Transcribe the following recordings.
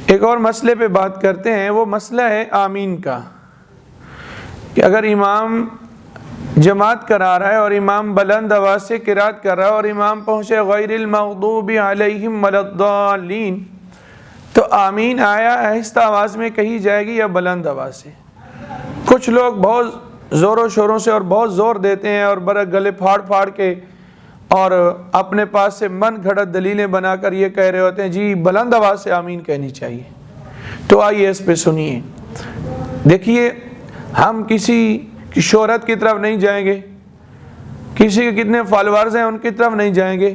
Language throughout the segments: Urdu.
ایک اور مسئلے پہ بات کرتے ہیں، وہ مسئلہ ہے آمین کا، کہ اگر امام جماعت کرا رہا ہے اور امام بلند آواز سے قرات کر رہا ہے اور امام پہنچے غیر المغضوب علیہم ولا الضالین، تو آمین آیا آہستہ آواز میں کہی جائے گی یا بلند آواز سے؟ کچھ لوگ بہت زور و شوروں سے اور بہت زور دیتے ہیں اور بڑا گلے پھاڑ پھاڑ کے اور اپنے پاس سے من گھڑت دلیلیں بنا کر یہ کہہ رہے ہوتے ہیں جی بلند آواز سے آمین کہنی چاہیے۔ تو آئیے اس پہ سنیے۔ دیکھیے، ہم کسی کی شہرت کی طرف نہیں جائیں گے، کسی کے کتنے فالوورز ہیں ان کی طرف نہیں جائیں گے،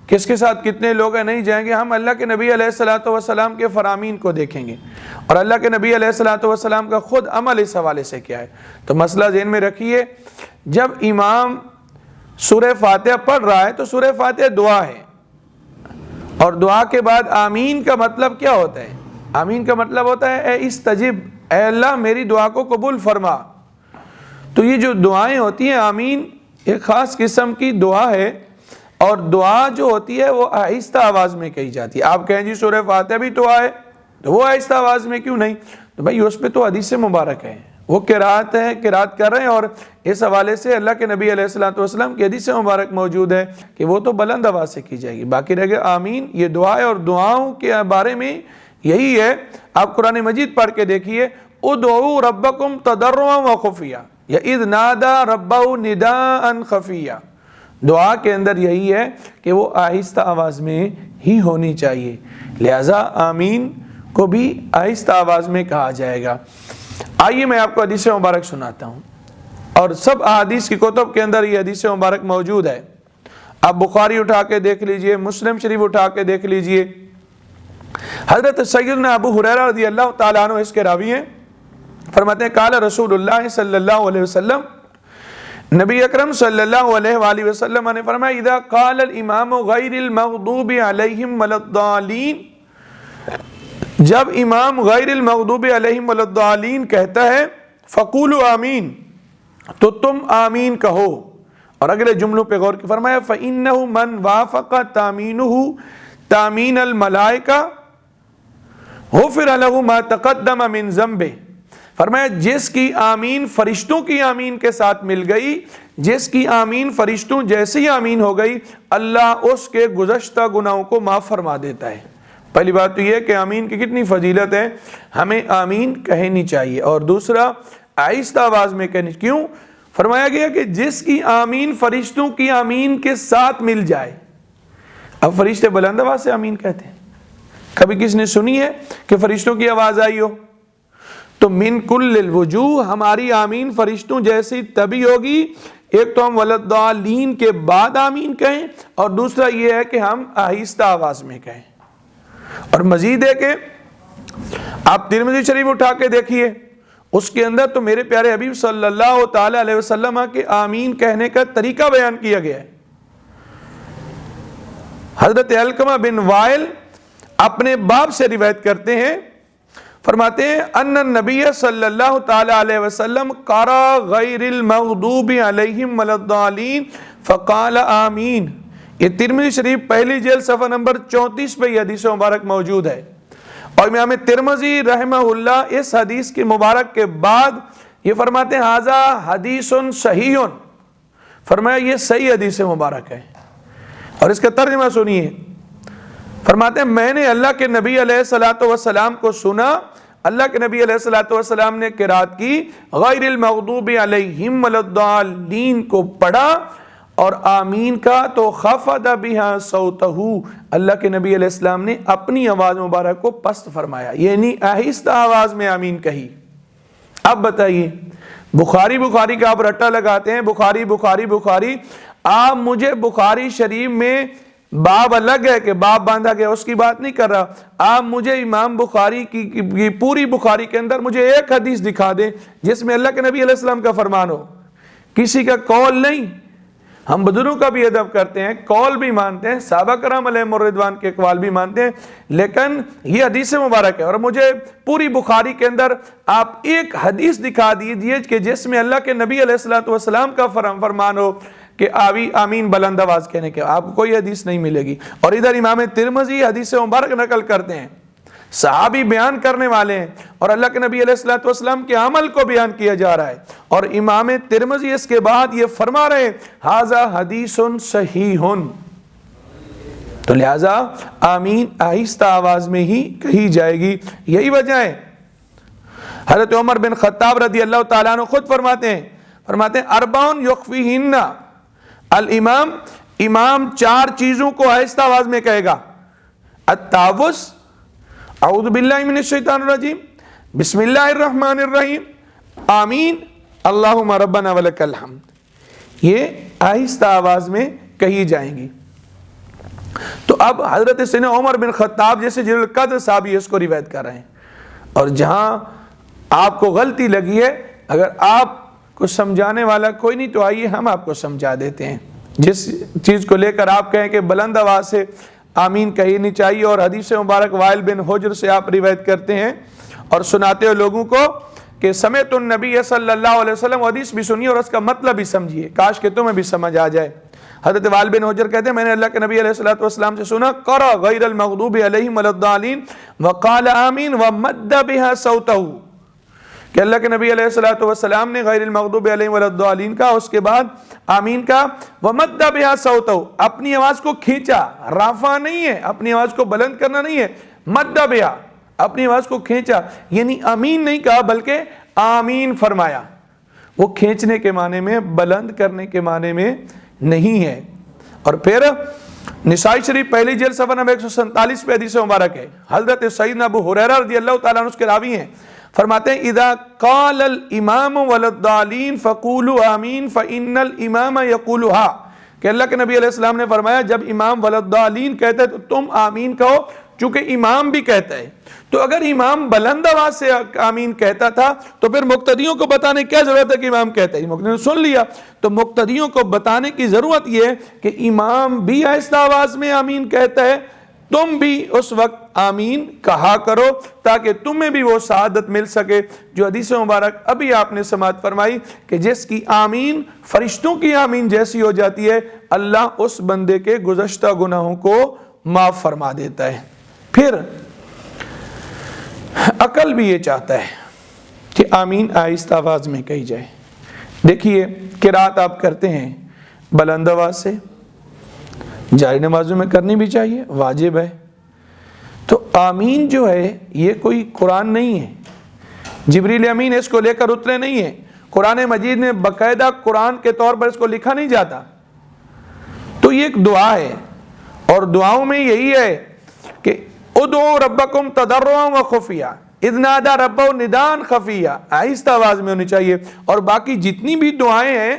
کس کے ساتھ کتنے لوگ ہیں نہیں جائیں گے، ہم اللہ کے نبی علیہ الصلوۃ والسلام کے فرامین کو دیکھیں گے اور اللہ کے نبی علیہ الصلوۃ والسلام کا خود عمل اس حوالے سے کیا ہے۔ تو مسئلہ ذہن میں رکھیے، جب امام سورہ فاتحہ پڑھ رہا ہے تو سورہ فاتحہ دعا ہے، اور دعا کے بعد آمین کا مطلب کیا ہوتا ہے؟ آمین کا مطلب ہوتا ہے اے استجب، اے اللہ میری دعا کو قبول فرما۔ تو یہ جو دعائیں ہوتی ہیں، آمین ایک خاص قسم کی دعا ہے، اور دعا جو ہوتی ہے وہ آہستہ آواز میں کہی جاتی ہے۔ آپ کہیں جی سورہ فاتحہ بھی دعا ہے تو وہ آہستہ آواز میں کیوں نہیں؟ تو بھائی اس پہ تو حدیث مبارک ہے، وہ قرات ہے، قرات کر رہے ہیں، اور اس حوالے سے اللہ کے نبی علیہ الصلوۃ والسلام کی حدیث مبارک موجود ہے کہ وہ تو بلند آواز سے کی جائے گی۔ باقی رہ گیا آمین، یہ دعا ہے، اور دعاؤں کے بارے میں یہی ہے، آپ قرآن مجید پڑھ کے دیکھیے، ادعوا ربکم تضرعا وخفیا یا اذ نادى ربہ نداء خفیا، دعا کے اندر یہی ہے کہ وہ آہستہ آواز میں ہی ہونی چاہیے، لہذا آمین کو بھی آہستہ آواز میں کہا جائے گا۔ آئیے میں آپ کو حدیث مبارک سناتا ہوں، اور سب احادیث کی کتب کے اندر یہ حدیث مبارک موجود ہے۔ آپ بخاری اٹھا کے دیکھ لیجئے، مسلم شریف اٹھا کے دیکھ لیجئے۔ حضرت سیدنا ابو ہریرہ رضی اللہ تعالیٰ عنہ اس کے راوی ہیں، فرماتے ہیں قال رسول اللہ صلی اللہ علیہ وسلم، نبی اکرم صلی اللہ علیہ وآلہ وسلم نے فرمایا اذا قال الامام غیر المغضوب علیہم ولا الضالین، جب امام غیر المغضوب علیہم ولا الضالین کہتا ہے فقولوا آمین، تو تم آمین کہو۔ اور اگلے جملوں پہ غور کی فرمایا فإنہ من وافق تامینہ تامین الملائکہ غفر لہ ما تقدم من ذنبہ، فرمایا جس کی آمین فرشتوں کی آمین کے ساتھ مل گئی، جس کی آمین فرشتوں جیسی آمین ہو گئی، اللہ اس کے گزشتہ گناہوں کو معاف فرما دیتا ہے۔ پہلی بات تو یہ ہے کہ آمین کی کتنی فضیلت ہے، ہمیں آمین کہنی چاہیے، اور دوسرا آہستہ آواز میں کہنی۔ کیوں؟ فرمایا گیا کہ جس کی آمین فرشتوں کی آمین کے ساتھ مل جائے۔ اب فرشتے بلند آواز سے آمین کہتے ہیں، کبھی کس نے سنی ہے کہ فرشتوں کی آواز آئی ہو؟ تو من کل الوجوہ ہماری آمین فرشتوں جیسی تبھی ہوگی، ایک تو ہم ولدالین کے بعد آمین کہیں، اور دوسرا یہ ہے کہ ہم آہستہ آواز میں کہیں۔ اور مزید ہے کہ آپ ترمذی شریف اٹھا کے دیکھیے، اس کے اندر تو میرے پیارے حبیب صلی اللہ تعالی علیہ وسلم کے آمین کہنے کا طریقہ بیان کیا گیا ہے۔ حضرت علقمہ بن وائل اپنے باپ سے روایت کرتے ہیں، فرماتے ہیں ان النبی صلی اللہ تعالی علیہ وسلم قرأ غیر المغضوب علیہم ولا الضالین فقال آمین۔ یہ ترمذی شریف پہلی جلد صفحہ نمبر 34 پہ یہ حدیث مبارک موجود ہے، اور امام ترمذی رحمہ اللہ اس حدیث کی مبارک کے بعد یہ فرماتے ہیں ھذا حدیث صحیح، فرمایا یہ صحیح حدیث مبارک ہے۔ اور اس کا ترجمہ سنیے، فرماتے ہیں میں نے اللہ کے نبی علیہ الصلوۃ والسلام کو سنا، اللہ کے نبی علیہ الصلوۃ والسلام نے قرات کی غیر المغضوب علیہم ولا الضالین کو پڑھا، اور آمین کا تو خفض بها صوتہ، اللہ کے نبی علیہ السلام نے اپنی آواز مبارک کو پست فرمایا، یعنی آہستہ آواز میں آمین کہی۔ اب بتائیے، بخاری کا آپ رٹا لگاتے ہیں، بخاری، آپ مجھے بخاری شریف میں باب الگ ہے کہ باب باندھا گیا، اس کی بات نہیں کر رہا، آپ مجھے امام بخاری کی پوری بخاری کے اندر مجھے ایک حدیث دکھا دیں جس میں اللہ کے نبی علیہ السلام کا فرمان ہو، کسی کا قول نہیں۔ ہم بزرگوں کا بھی ادب کرتے ہیں، قول بھی مانتے ہیں، صحابہ کرام علیہم الرضوان کے اقوال بھی مانتے ہیں، لیکن یہ حدیث مبارک ہے، اور مجھے پوری بخاری کے اندر آپ ایک حدیث دکھا دیجئے کہ جس میں اللہ کے نبی علیہ الصلوۃ والسلام کا فرمان ہو کہ آمین بلند آواز کہنے کے، آپ کو کوئی حدیث نہیں ملے گی۔ اور ادھر امام ترمذی حدیث مبارک نقل کرتے ہیں، صحابی بیان کرنے والے ہیں اور اللہ کے نبی علیہ الصلوۃ والسلام کے عمل کو بیان کیا جا رہا ہے، اور امام ترمذی اس کے بعد یہ فرما رہے ہیں ھذا حدیث صحیح، تو لہذا آمین آہستہ آواز میں ہی کہی جائے گی۔ یہی وجہ ہے حضرت عمر بن خطاب رضی اللہ تعالیٰ عنہ خود فرماتے ہیں اربعٌ یخفیہن الامام، امام 4 چیزوں کو آہستہ آواز میں کہے گا، التعوذ، اعوذ باللہ من الشیطان الرجیم، بسم اللہ الرحمن الرحیم، آمین، اللہم ربنا ولک الحمد، یہ آہستہ آواز میں کہی جائیں گی۔ تو اب حضرت سیدنا عمر بن خطاب جیسے جلیل القدر صحابی اس کو روایت کر رہے ہیں، اور جہاں آپ کو غلطی لگی ہے، اگر آپ کو سمجھانے والا کوئی نہیں تو آئیے ہم آپ کو سمجھا دیتے ہیں۔ جس چیز کو لے کر آپ کہیں کہ بلند آواز سے آمین کہی نہیں چاہیے، اور حدیث مبارک وائل بن حجر سے آپ روایت کرتے ہیں اور سناتے ہو لوگوں کو کہ سمعت النبی صلی اللہ علیہ وسلم، حدیث بھی سنیے اور اس کا مطلب بھی سمجھیے، کاش کہ تمہیں بھی سمجھ آ جائے۔ حضرت وائل بن حجر کہتے ہیں میں نے اللہ کے نبی علیہ الصلوۃ والسلام سے سنا قرأ غیر المغضوب علیہم ولا الضالین وقال آمین ومد بها صوتہ، کہ اللہ کے نبی علیہ الصلوۃ والسلام نے غیر المغضوب علیہم ولا الضالین کا، اس کے بعد آمین کا، ومد بها صوتہ، اپنی آواز کو کھینچا، رافع نہیں ہے، اپنی آواز کو بلند کرنا نہیں ہے، مد بها، اپنی آواز کو کھینچا، یعنی آمین نہیں کہا بلکہ آمین فرمایا۔ وہ کھینچنے کے معنی میں، بلند کرنے کے معنی میں نہیں ہے۔ اور پھر نسائی شریف پہلی جلد صفحہ نمبر 147 پہ حدیث مبارک ہے، حضرت سیدنا ابو ہریرہ رضی اللہ تعالیٰ عنہ اس کے راوی ہیں، فرماتے ہیں اذا قال الامام ولا الضالین فقولوا آمین فان الامام یقولها، کہ اللہ کے نبی علیہ السلام نے فرمایا جب امام ولا الضالین کہتے ہیں تو تم آمین کہو، چونکہ امام بھی کہتا ہے۔ تو اگر امام بلند آواز سے آمین کہتا تھا تو پھر مقتدیوں کو بتانے کیا ضرورت ہے کہ امام کہتا ہے، مقتدیوں نے سن لیا، تو مقتدیوں کو بتانے کی ضرورت یہ ہے کہ امام بھی آہستہ آواز میں آمین کہتا ہے، تم بھی اس وقت آمین کہا کرو تاکہ تمہیں بھی وہ سعادت مل سکے جو حدیث مبارک ابھی آپ نے سماعت فرمائی کہ جس کی آمین فرشتوں کی آمین جیسی ہو جاتی ہے، اللہ اس بندے کے گزشتہ گناہوں کو معاف فرما دیتا ہے۔ پھر عقل بھی یہ چاہتا ہے کہ آمین آہستہ آواز میں کہی جائے۔ دیکھیے قرات آپ کرتے ہیں بلند آواز سے، جاری نمازوں میں کرنی بھی چاہیے، واجب ہے۔ تو آمین جو ہے یہ کوئی قرآن نہیں ہے، جبریل امین اس کو لے کر اترے نہیں ہیں، قرآن مجید میں باقاعدہ قرآن کے طور پر اس کو لکھا نہیں جاتا، تو یہ ایک دعا ہے، اور دعاؤں میں یہی ہے کہ ادعوا ربکم تضرعا وخفیہ اذ نادى ربہ نداء خفیہ، آہستہ آواز میں ہونی چاہیے، اور باقی جتنی بھی دعائیں ہیں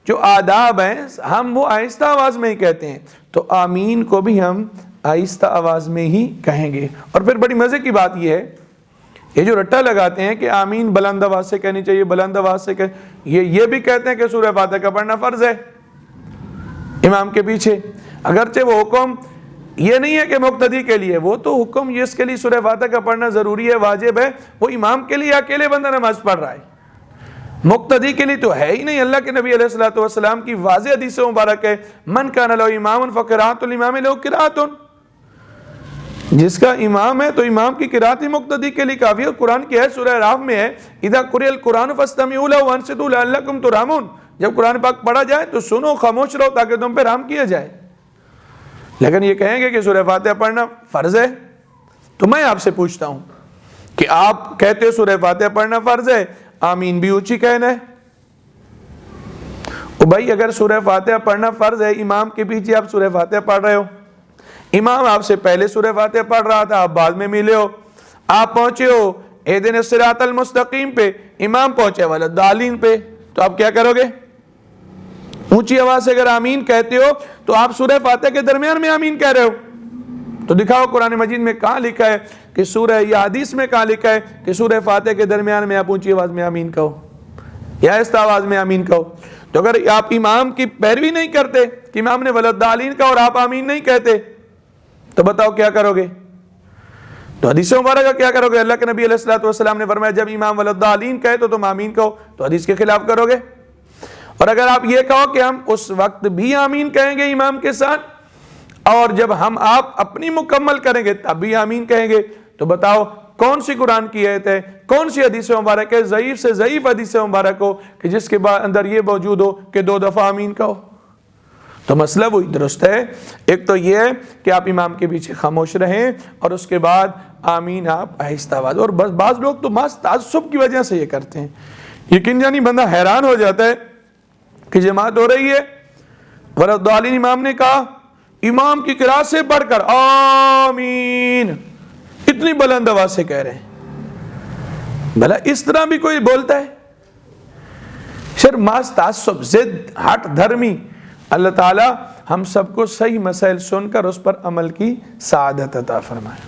جو آداب ہیں ہم وہ آہستہ آواز میں ہی کہتے ہیں، تو آمین کو بھی ہم آہستہ آواز میں ہی کہیں گے۔ اور پھر بڑی مزے کی بات یہ ہے، یہ جو رٹا لگاتے ہیں کہ آمین بلند آواز سے کہنی چاہیے، بلند آواز سے یہ بھی کہتے ہیں کہ سورہ فاتحہ کا پڑھنا فرض ہے امام کے پیچھے، اگرچہ وہ حکم یہ نہیں ہے کہ مقتدی کے لیے، وہ تو حکم جس کے لیے سورہ فاتحہ کا پڑھنا ضروری ہے، واجب ہے، وہ امام کے لیے اکیلے بندہ نماز پڑھ رہا ہے، مقتدی کے لیے تو ہے ہی نہیں۔ اللہ کے نبی علیہ الصلوۃ والسلام کی واضح حدیث مبارک ہے من کان لہ امام فقراۃ الامام لہ قراۃ، جس کا امام ہے تو امام کی قرات ہی مقتدی کے لیے کافی ہے۔ قرآن کی ہے سورہ اعراف میں ہے اذا قرئ القرآن فاستمعوا لہ وانصتوا لعلکم ترحمون، جب قرآن پاک پڑھا جائے تو سنو، خاموش رہو تاکہ تم پہ رحم کیا جائے۔ لیکن یہ کہیں گے کہ سورہ فاتحہ پڑھنا فرض ہے، تو میں آپ سے پوچھتا ہوں کہ آپ کہتے ہو سورہ فاتحہ پڑھنا فرض ہے، آمین بھی اونچی کہنا ہے؟ بھائی اگر سورہ فاتحہ پڑھنا فرض ہے، امام کے پیچھے آپ سورہ فاتحہ پڑھ رہے ہو، امام آپ سے پہلے سورہ فاتحہ پڑھ رہا تھا، آپ بعد میں ملے ہو، آپ پہنچے ہو اہدنا الصراط المستقیم پہ، امام پہنچے والضالین پہ، تو آپ کیا کرو گے؟ اونچی آواز سے اگر آمین کہتے ہو تو آپ سورہ فاتحہ کے درمیان میں آمین کہہ رہے ہو، تو دکھاؤ قرآن مجید میں کہاں لکھا ہے کہ سورہ، یا حدیث میں کہاں لکھا ہے کہ سورہ فاتحہ کے درمیان میں آپ اونچی آواز میں آمین کہو یا آہستہ آواز میں آمین کہو؟ تو اگر آپ امام کی پیروی نہیں کرتے کہ امام نے والضالین کہا اور آپ آمین نہیں کہتے تو بتاؤ کیا کرو گے؟ تو حدیث مبارکہ کیا کرو گے؟ اللہ کے نبی علیہ الصلوۃ والسلام نے فرمایا جب امام والضالین کہے تو تم آمین کہو، تو حدیث کے خلاف کرو گے۔ اور اگر آپ یہ کہو کہ ہم اس وقت بھی آمین کہیں گے امام کے ساتھ، اور جب آپ اپنی مکمل کریں گے تب بھی آمین کہیں گے، تو بتاؤ کون سی قرآن کی آیت ہے، کون سی حدیث مبارک ہے، ضعیف سے ضعیف حدیث مبارک ہو کہ جس کے اندر یہ موجود ہو کہ 2 دفعہ آمین کہو؟ تو مسئلہ وہی درست ہے۔ ایک تو یہ ہے کہ آپ امام کے پیچھے خاموش رہیں اور اس کے بعد آمین آپ آہستہ آواز، اور بس بعض لوگ تو محض تعصب کی وجہ سے یہ کرتے ہیں، یقین جانی بندہ حیران ہو جاتا ہے کہ جماعت ہو رہی ہے، وَلَضَّالِّينَ امام نے کہا، امام کی قرات سے پڑھ کر آمین اتنی بلند آواز سے کہہ رہے ہیں، بھلا اس طرح بھی کوئی بولتا ہے؟ شر محض تعصب، ضد، ہٹ دھرمی۔ اللہ تعالی ہم سب کو صحیح مسائل سن کر اس پر عمل کی سعادت عطا فرمائے۔